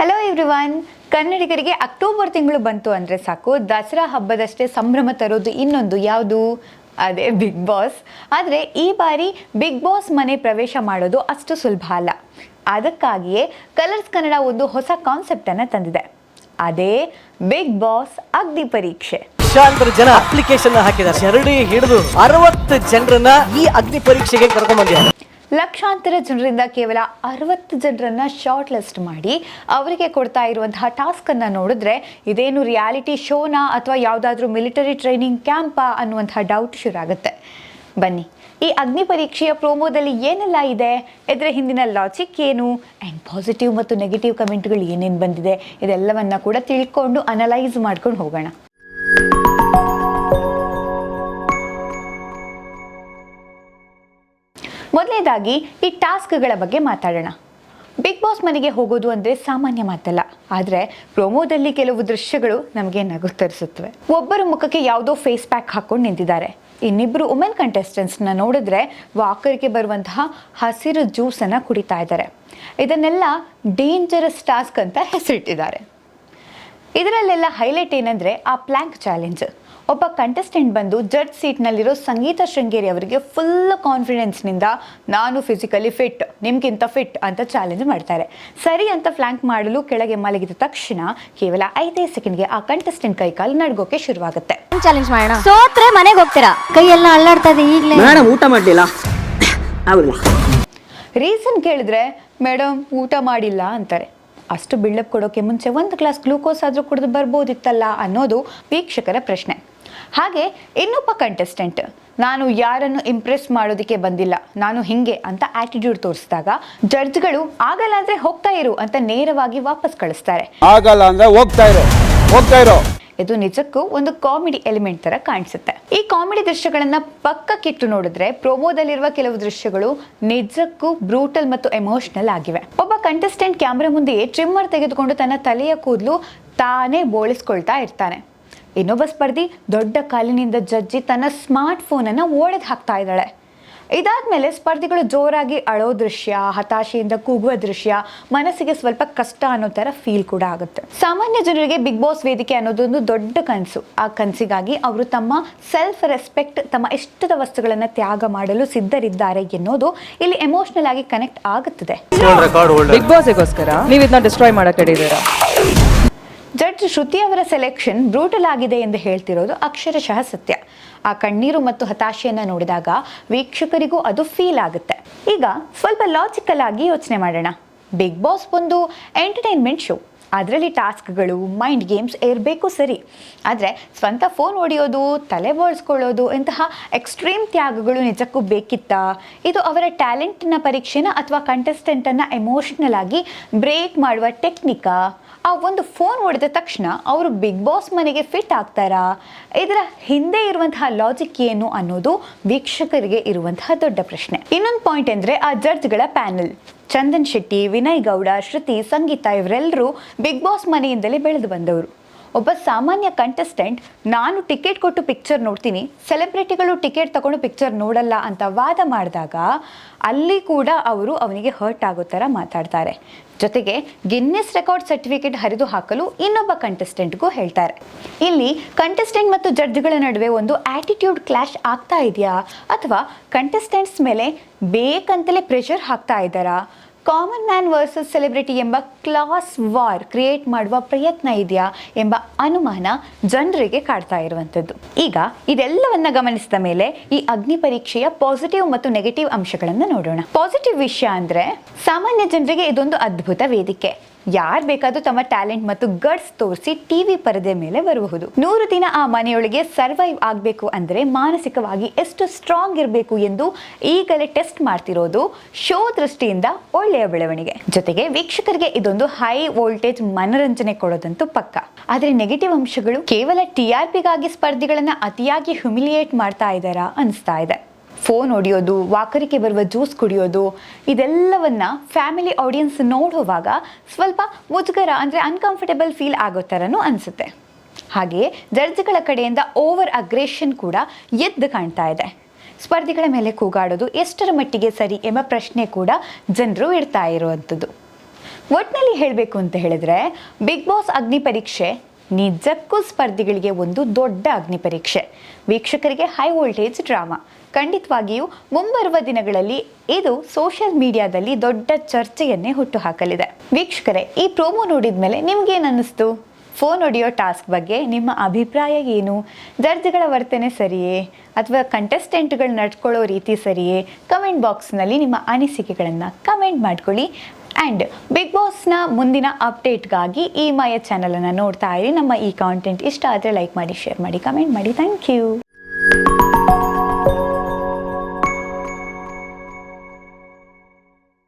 Hello everyone. ಕನ್ನಡಿಗರಿಗೆ October ತಿಂಗಳು ಬಂತು ಅಂದರೆ ಸಾಕು, ದಸರಾ ಹಬ್ಬದಷ್ಟೇ ಸಂಭ್ರಮ ತರೋದು ಇನ್ನೊಂದು ಯಾವುದು, ಅದೇ ಬಿಗ್ ಬಾಸ್. ಆದರೆ ಈ ಬಾರಿ ಬಿಗ್ ಬಾಸ್ ಮನೆ ಪ್ರವೇಶ ಮಾಡೋದು ಅಷ್ಟು ಸುಲಭ ಅಲ್ಲ. ಅದಕ್ಕಾಗಿಯೇ ಕಲರ್ಸ್ ಕನ್ನಡ ಒಂದು ಹೊಸ ಕಾನ್ಸೆಪ್ಟನ್ನು ತಂದಿದೆ. ಅದೇ ಬಿಗ್ ಬಾಸ್ ಅಗ್ನಿ ಪರೀಕ್ಷೆ. ಲಕ್ಷಾಂತರ ಜನ ಅಪ್ಲಿಕೇಶನ್ ಹಾಕಿದ್ದಾರೆ. ಶರಡಿ ಹಿಡಿದು 60 ಜನರನ್ನ ಈ ಅಗ್ನಿ ಪರೀಕ್ಷೆಗೆ ಕರ್ಕೊಂಡ್ ಬಂದಿದ್ದಾರೆ. ಲಕ್ಷಾಂತರ ಜನರಿಂದ ಕೇವಲ 60 ಜನರನ್ನ ಶಾರ್ಟ್ ಲಿಸ್ಟ್ ಮಾಡಿ ಅವರಿಗೆ ಕೊಡ್ತಾ ಇರುವಂತಹ ಟಾಸ್ಕ್ ಅನ್ನ ನೋಡಿದ್ರೆ ಇದೇನು ರಿಯಾಲಿಟಿ ಶೋನಾ ಅಥವಾ ಯಾವುದಾದ್ರೂ ಮಿಲಿಟರಿ ಟ್ರೈನಿಂಗ್ ಕ್ಯಾಂಪಾ ಅನ್ನುವಂತಹ ಡೌಟ್ ಶುರುವಾಗುತ್ತೆ. ಬನ್ನಿ, ಈ ಅಗ್ನಿ ಪರೀಕ್ಷೆಯ ಪ್ರೋಮೋದಲ್ಲಿ ಏನೆಲ್ಲ ಇದೆ, ಇದರ ಹಿಂದಿನ ಲಾಜಿಕ್ ಏನು, ಆ್ಯಂಡ್ ಪಾಸಿಟಿವ್ ಮತ್ತು ನೆಗೆಟಿವ್ ಕಮೆಂಟ್ಗಳು ಏನೇನು ಬಂದಿದೆ, ಇದೆಲ್ಲವನ್ನ ಕೂಡ ತಿಳ್ಕೊಂಡು ಅನಲೈಸ್ ಮಾಡ್ಕೊಂಡು ಹೋಗೋಣ. ಮೊದಲನೇದಾಗಿ ಈ ಟಾಸ್ಕ್ಗಳ ಬಗ್ಗೆ ಮಾತಾಡೋಣ. ಬಿಗ್ ಬಾಸ್ ಮನೆಗೆ ಹೋಗೋದು ಅಂದರೆ ಸಾಮಾನ್ಯ ಮಾತಲ್ಲ. ಆದರೆ ಪ್ರೋಮೋದಲ್ಲಿ ಕೆಲವು ದೃಶ್ಯಗಳು ನಮಗೆ ನಗು ತರಿಸುತ್ತವೆ. ಒಬ್ಬರ ಮುಖಕ್ಕೆ ಯಾವುದೋ ಫೇಸ್ ಪ್ಯಾಕ್ ಹಾಕೊಂಡು ನಿಂತಿದ್ದಾರೆ. ಇನ್ನಿಬ್ಬರು ವುಮೆನ್ ಕಂಟೆಸ್ಟೆಂಟ್ಸ್ನ ನೋಡಿದ್ರೆ ವಾಕರ್ಗೆ ಬರುವಂತಹ ಹಸಿರು ಜ್ಯೂಸನ್ನು ಕುಡಿತಾ ಇದ್ದಾರೆ. ಇದನ್ನೆಲ್ಲ ಡೇಂಜರಸ್ ಟಾಸ್ಕ್ ಅಂತ ಹೆಸರಿಟ್ಟಿದ್ದಾರೆ. ಇದರಲ್ಲೆಲ್ಲ ಹೈಲೈಟ್ ಏನಂದರೆ ಆ ಪ್ಲ್ಯಾಂಕ್ ಚಾಲೆಂಜ್. ಒಬ್ಬ ಕಂಟೆಸ್ಟೆಂಟ್ ಬಂದು ಜಡ್ಜ್ ಸೀಟ್ನಲ್ಲಿರೋ ಸಂಗೀತ ಶೃಂಗೇರಿ ಅವರಿಗೆ ಫುಲ್ ಕಾನ್ಫಿಡೆನ್ಸ್ನಿಂದ ನಾನು ಫಿಸಿಕಲಿ ಫಿಟ್, ನಿಮ್ಗಿಂತ ಫಿಟ್ ಅಂತ ಚಾಲೆಂಜ್ ಮಾಡ್ತಾರೆ. ಸರಿ ಅಂತ ಫ್ಲ್ಯಾಂಕ್ ಮಾಡಲು ಕೆಳಗೆ ಮಲಗಿದ ತಕ್ಷಣ ಕೇವಲ 5 ಸೆಕೆಂಡ್ಗೆ ಆ ಕಂಟೆಸ್ಟೆಂಟ್ ಕೈಕಾಲು ನಡ್ಗೋಕೆ ಶುರುವಾಗುತ್ತೆ. ಚಾಲೆಂಜ್ ಮಾಡೋಣ. ಸೋತ್ರೆ ಮನೆಗೆ ಹೋಗ್ತೀರಾ? ಕೈಯೆಲ್ಲ ಅಲ್ಲಾಡ್ತಾ ಇದೆ ಈಗಲೇ. ಮೇಡಮ್ ಊಟ ಮಾಡಲಿಲ್ಲ. ರೀಸನ್ ಕೇಳಿದ್ರೆ ಮೇಡಮ್ ಊಟ ಮಾಡಿಲ್ಲ ಅಂತಾರೆ. ಅಷ್ಟು ಬಿಲ್ಡಪ್ ಕೊಡೋಕೆ ಮುಂಚೆ 1 ಗ್ಲಾಸ್ ಗ್ಲೂಕೋಸ್ ಆದರೂ ಕುಡಿದು ಬರ್ಬೋದಿತ್ತಲ್ಲ ಅನ್ನೋದು ವೀಕ್ಷಕರ ಪ್ರಶ್ನೆ. ಹಾಗೆ ಇನ್ನೊಬ್ಬ ಕಂಟೆಸ್ಟೆಂಟ್ ನಾನು ಯಾರನ್ನು ಇಂಪ್ರೆಸ್ ಮಾಡೋದಕ್ಕೆ ಬಂದಿಲ್ಲ, ನಾನು ಹಿಂಗೆ ಅಂತ ಆಟಿಟ್ಯೂಡ್ ತೋರಿಸಿದಾಗ ಜಡ್ಜ್ಗಳು ಆಗಲ್ಲ ಅಂದ್ರೆ ಹೋಗ್ತಾ ಇರು ಅಂತ ನೇರವಾಗಿ ವಾಪಸ್ ಕಳಿಸ್ತಾರೆ. ಆಗಲ್ಲ ಅಂದ್ರೆ ಹೋಗ್ತಾ ಇರೋ. ಇದು ನಿಜಕ್ಕೂ ಒಂದು ಕಾಮಿಡಿ ಎಲಿಮೆಂಟ್ ತರ ಕಾಣಿಸುತ್ತೆ. ಈ ಕಾಮಿಡಿ ದೃಶ್ಯಗಳನ್ನ ಪಕ್ಕಕ್ಕಿಟ್ಟು ನೋಡಿದ್ರೆ ಪ್ರೋಮೋದಲ್ಲಿರುವ ಕೆಲವು ದೃಶ್ಯಗಳು ನಿಜಕ್ಕೂ ಬ್ರೂಟಲ್ ಮತ್ತು ಎಮೋಷನಲ್ ಆಗಿವೆ. ಒಬ್ಬ ಕಂಟೆಸ್ಟೆಂಟ್ ಕ್ಯಾಮ್ರಾ ಮುಂದೆಯೇ ಟ್ರಿಮ್ಮರ್ ತೆಗೆದುಕೊಂಡು ತನ್ನ ತಲೆಯ ಕೂದಲು ತಾನೇ ಬೋಳಿಸ್ಕೊಳ್ತಾ ಇರ್ತಾನೆ. ಇನ್ನೊಬ್ಬ ಸ್ಪರ್ಧಿ ದೊಡ್ಡ ಕಾಲಿನಿಂದ ಜಜ್ಜಿ ತನ್ನ ಸ್ಮಾರ್ಟ್ ಫೋನನ್ನು ಒಡೆದು ಹಾಕ್ತಾ ಇದ್ದಾಳೆ. ಇದಾದ್ಮೇಲೆ ಸ್ಪರ್ಧಿಗಳು ಜೋರಾಗಿ ಅಳೋ ದೃಶ್ಯ, ಹತಾಶೆಯಿಂದ ಕೂಗುವ ದೃಶ್ಯ ಮನಸ್ಸಿಗೆ ಸ್ವಲ್ಪ ಕಷ್ಟ ಅನ್ನೋ ಥರ ಫೀಲ್ ಕೂಡ ಆಗುತ್ತೆ. ಸಾಮಾನ್ಯ ಜನರಿಗೆ ಬಿಗ್ ಬಾಸ್ ವೇದಿಕೆ ಅನ್ನೋದೊಂದು ದೊಡ್ಡ ಕನಸು. ಆ ಕನಸಿಗಾಗಿ ಅವರು ತಮ್ಮ ಸೆಲ್ಫ್ ರೆಸ್ಪೆಕ್ಟ್, ತಮ್ಮ ಇಷ್ಟದ ವಸ್ತುಗಳನ್ನು ತ್ಯಾಗ ಮಾಡಲು ಸಿದ್ಧರಿದ್ದಾರೆ ಎನ್ನೋದು ಇಲ್ಲಿ ಎಮೋಷನಲ್ ಆಗಿ ಕನೆಕ್ಟ್ ಆಗುತ್ತದೆ. ಬಿಗ್ ಬಾಸ್ಗೋಸ್ಕರ ನೀವು ಇದನ್ನ ಡಿಸ್ಟ್ರಾಯ್ ಮಾಡಕ್ಕಿದ್ದೀರಾ? ಜಡ್ಜ್ ಶ್ರುತಿ ಅವರ ಸೆಲೆಕ್ಷನ್ ಬ್ರೂಟಲ್ ಆಗಿದೆ ಎಂದು ಹೇಳ್ತಿರೋದು ಅಕ್ಷರಶಃ ಸತ್ಯ. ಆ ಕಣ್ಣೀರು ಮತ್ತು ಹತಾಶೆಯನ್ನು ನೋಡಿದಾಗ ವೀಕ್ಷಕರಿಗೂ ಅದು ಫೀಲ್ ಆಗುತ್ತೆ. ಈಗ ಸ್ವಲ್ಪ ಲಾಜಿಕಲ್ ಆಗಿ ಯೋಚನೆ ಮಾಡೋಣ. ಬಿಗ್ ಬಾಸ್ ಒಂದು ಎಂಟರ್ಟೈನ್ಮೆಂಟ್ ಶೋ. ಅದರಲ್ಲಿ ಟಾಸ್ಕ್ಗಳು, ಮೈಂಡ್ ಗೇಮ್ಸ್ ಇರಬೇಕು ಸರಿ. ಆದರೆ ಸ್ವಂತ ಫೋನ್ ಹೊಡೆಯೋದು, ತಲೆ ಬೋಳ್ಸ್ಕೊಳ್ಳೋದು ಇಂತಹ ಎಕ್ಸ್ಟ್ರೀಮ್ ತ್ಯಾಗಗಳು ನಿಜಕ್ಕೂ ಬೇಕಿತ್ತಾ? ಇದು ಅವರ ಟ್ಯಾಲೆಂಟ್ನ ಪರೀಕ್ಷೆನ ಅಥವಾ ಕಂಟೆಸ್ಟೆಂಟನ್ನು ಎಮೋಷ್ನಲ್ ಆಗಿ ಬ್ರೇಕ್ ಮಾಡುವ ಟೆಕ್ನಿಕಾ? ಆ ಒಂದು ಫೋನ್ ಹೊಡೆದ ತಕ್ಷಣ ಅವರು ಬಿಗ್ ಬಾಸ್ ಮನೆಗೆ ಫಿಟ್ ಆಗ್ತಾರಾ? ಇದರ ಹಿಂದೆ ಇರುವಂತಹ ಲಾಜಿಕ್ ಏನು ಅನ್ನೋದು ವೀಕ್ಷಕರಿಗೆ ಇರುವಂತಹ ದೊಡ್ಡ ಪ್ರಶ್ನೆ. ಇನ್ನೊಂದು ಪಾಯಿಂಟ್ ಅಂದರೆ ಆ ಜಡ್ಜ್ಗಳ ಪ್ಯಾನೆಲ್. ಚಂದನ್ ಶೆಟ್ಟಿ, ವಿನಯ್ ಗೌಡ, ಶ್ರುತಿ, ಸಂಗೀತ ಇವರೆಲ್ಲರೂ ಬಿಗ್ ಬಾಸ್ ಮನೆಯಿಂದಲೇ ಬೆಳೆದು ಬಂದವರು. ಒಬ್ಬ ಸಾಮಾನ್ಯ ಕಂಟೆಸ್ಟೆಂಟ್ ನಾನು ಟಿಕೆಟ್ ಕೊಟ್ಟು ಪಿಕ್ಚರ್ ನೋಡ್ತೀನಿ, ಸೆಲೆಬ್ರಿಟಿಗಳು ಟಿಕೆಟ್ ತಗೊಂಡು ಪಿಕ್ಚರ್ ನೋಡಲ್ಲ ಅಂತ ವಾದ ಮಾಡಿದಾಗ ಅಲ್ಲಿ ಕೂಡ ಅವರು ಅವನಿಗೆ ಹರ್ಟ್ ಆಗೋ ಥರ ಮಾತಾಡ್ತಾರೆ. ಜೊತೆಗೆ ಗಿನ್ನೆಸ್ ರೆಕಾರ್ಡ್ ಸರ್ಟಿಫಿಕೇಟ್ ಹರಿದು ಹಾಕಲು ಇನ್ನೊಬ್ಬ ಕಂಟೆಸ್ಟೆಂಟ್ಗೂ ಹೇಳ್ತಾರೆ. ಇಲ್ಲಿ ಕಂಟೆಸ್ಟೆಂಟ್ ಮತ್ತು ಜಡ್ಜ್ಗಳ ನಡುವೆ ಒಂದು ಆಟಿಟ್ಯೂಡ್ ಕ್ಲಾಶ್ ಆಗ್ತಾ ಇದೆಯಾ, ಅಥವಾ ಕಂಟೆಸ್ಟೆಂಟ್ಸ್ ಮೇಲೆ ಬೇಕಂತಲೇ ಪ್ರೆಷರ್ ಹಾಕ್ತಾ ಇದ್ದಾರಾ? ಕಾಮನ್ ಮ್ಯಾನ್ ವರ್ಸಸ್ ಸೆಲೆಬ್ರಿಟಿ ಎಂಬ ಕ್ಲಾಸ್ ವಾರ್ ಕ್ರಿಯೇಟ್ ಮಾಡುವ ಪ್ರಯತ್ನ ಇದೆಯಾ ಎಂಬ ಅನುಮಾನ ಜನರಿಗೆ ಕಾಡ್ತಾ ಇರುವಂಥದ್ದು. ಈಗ ಇದೆಲ್ಲವನ್ನ ಗಮನಿಸಿದ ಮೇಲೆ ಈ ಅಗ್ನಿ ಪರೀಕ್ಷೆಯ ಪಾಸಿಟಿವ್ ಮತ್ತು ನೆಗೆಟಿವ್ ಅಂಶಗಳನ್ನು ನೋಡೋಣ. ಪಾಸಿಟಿವ್ ವಿಷಯ ಅಂದರೆ ಸಾಮಾನ್ಯ ಜನರಿಗೆ ಇದೊಂದು ಅದ್ಭುತ ವೇದಿಕೆ. ಯಾರು ಬೇಕಾದ್ರೂ ತಮ್ಮ ಟ್ಯಾಲೆಂಟ್ ಮತ್ತು ಗಟ್ಸ್ ತೋರಿಸಿ ಟಿವಿ ಪರದೆ ಮೇಲೆ ಬರಬಹುದು. 100 ದಿನ ಆ ಮನೆಯೊಳಗೆ ಸರ್ವೈವ್ ಆಗಬೇಕು ಅಂದರೆ ಮಾನಸಿಕವಾಗಿ ಎಷ್ಟು ಸ್ಟ್ರಾಂಗ್ ಇರಬೇಕು ಎಂದು ಈಗಲೇ ಟೆಸ್ಟ್ ಮಾಡ್ತಿರೋದು ಶೋ ದೃಷ್ಟಿಯಿಂದ ಒಳ್ಳೆಯ ಬೆಳವಣಿಗೆ. ಜೊತೆಗೆ ವೀಕ್ಷಕರಿಗೆ ಇದೊಂದು ಹೈ ವೋಲ್ಟೇಜ್ ಮನರಂಜನೆ ಕೊಡೋದಂತೂ ಪಕ್ಕ. ಆದರೆ ನೆಗೆಟಿವ್ ಅಂಶಗಳು ಕೇವಲ TRPಗಾಗಿ ಸ್ಪರ್ಧಿಗಳನ್ನ ಅತಿಯಾಗಿ ಹ್ಯುಮಿಲಿಯೇಟ್ ಮಾಡ್ತಾ ಇದ್ದಾರಾ ಅನಿಸ್ತಾ ಇದೆ. ಫೋನ್ ಹೊಡೆಯೋದು, ವಾಕರಿಕೆ ಬರುವ ಜ್ಯೂಸ್ ಕುಡಿಯೋದು, ಇದೆಲ್ಲವನ್ನ ಫ್ಯಾಮಿಲಿ ಆಡಿಯನ್ಸ್ ನೋಡುವಾಗ ಸ್ವಲ್ಪ ಮುಜುಗರ ಅಂದರೆ ಅನ್ಕಂಫರ್ಟೇಬಲ್ ಫೀಲ್ ಆಗೋ ಥರನೂ ಅನಿಸುತ್ತೆ. ಹಾಗೆಯೇ ಜಡ್ಜ್ಗಳ ಕಡೆಯಿಂದ ಓವರ್ ಅಗ್ರೆಷನ್ ಕೂಡ ಎದ್ದು ಕಾಣ್ತಾ ಇದೆ. ಸ್ಪರ್ಧಿಗಳ ಮೇಲೆ ಕೂಗಾಡೋದು ಎಷ್ಟರ ಮಟ್ಟಿಗೆ ಸರಿ ಎಂಬ ಪ್ರಶ್ನೆ ಕೂಡ ಜನರು ಇಡ್ತಾ ಇರುವಂಥದ್ದು. ಒಟ್ನಲ್ಲಿ ಹೇಳಬೇಕು ಅಂತ ಹೇಳಿದ್ರೆ ಬಿಗ್ ಬಾಸ್ ಅಗ್ನಿ ಪರೀಕ್ಷೆ ನಿಜಕ್ಕೂ ಸ್ಪರ್ಧಿಗಳಿಗೆ ಒಂದು ದೊಡ್ಡ ಅಗ್ನಿ ಪರೀಕ್ಷೆ, ವೀಕ್ಷಕರಿಗೆ ಹೈ ವೋಲ್ಟೇಜ್ ಡ್ರಾಮಾ. ಖಂಡಿತವಾಗಿಯೂ ಮುಂಬರುವ ದಿನಗಳಲ್ಲಿ ಇದು ಸೋಷಿಯಲ್ ಮೀಡಿಯಾದಲ್ಲಿ ದೊಡ್ಡ ಚರ್ಚೆಯನ್ನೇ ಹುಟ್ಟುಹಾಕಲಿದೆ. ವೀಕ್ಷಕರೇ, ಈ ಪ್ರೋಮೋ ನೋಡಿದ ಮೇಲೆ ನಿಮ್ಗೇನು ಅನ್ನಿಸ್ತು? ಫೋನ್ ಹೊಡೆಯೋ ಟಾಸ್ಕ್ ಬಗ್ಗೆ ನಿಮ್ಮ ಅಭಿಪ್ರಾಯ ಏನು? ಜಡ್ಜ್ಗಳ ವರ್ತನೆ ಸರಿಯೇ ಅಥವಾ ಕಂಟೆಸ್ಟೆಂಟ್ಗಳು ನಡ್ಕೊಳ್ಳೋ ರೀತಿ ಸರಿಯೇ? ಕಮೆಂಟ್ ಬಾಕ್ಸ್ನಲ್ಲಿ ನಿಮ್ಮ ಅನಿಸಿಕೆಗಳನ್ನು ಕಮೆಂಟ್ ಮಾಡ್ಕೊಳ್ಳಿ. ಆ್ಯಂಡ್ ಬಿಗ್ ಬಾಸ್ನ ಮುಂದಿನ ಅಪ್ಡೇಟ್ಗಾಗಿ ಈ ಮಾಯ ಚಾನಲನ್ನು ನೋಡ್ತಾ ಇರಿ. ನಮ್ಮ ಈ ಕಾಂಟೆಂಟ್ ಇಷ್ಟ ಆದರೆ ಲೈಕ್ ಮಾಡಿ, ಶೇರ್ ಮಾಡಿ, ಕಮೆಂಟ್ ಮಾಡಿ. Thank you.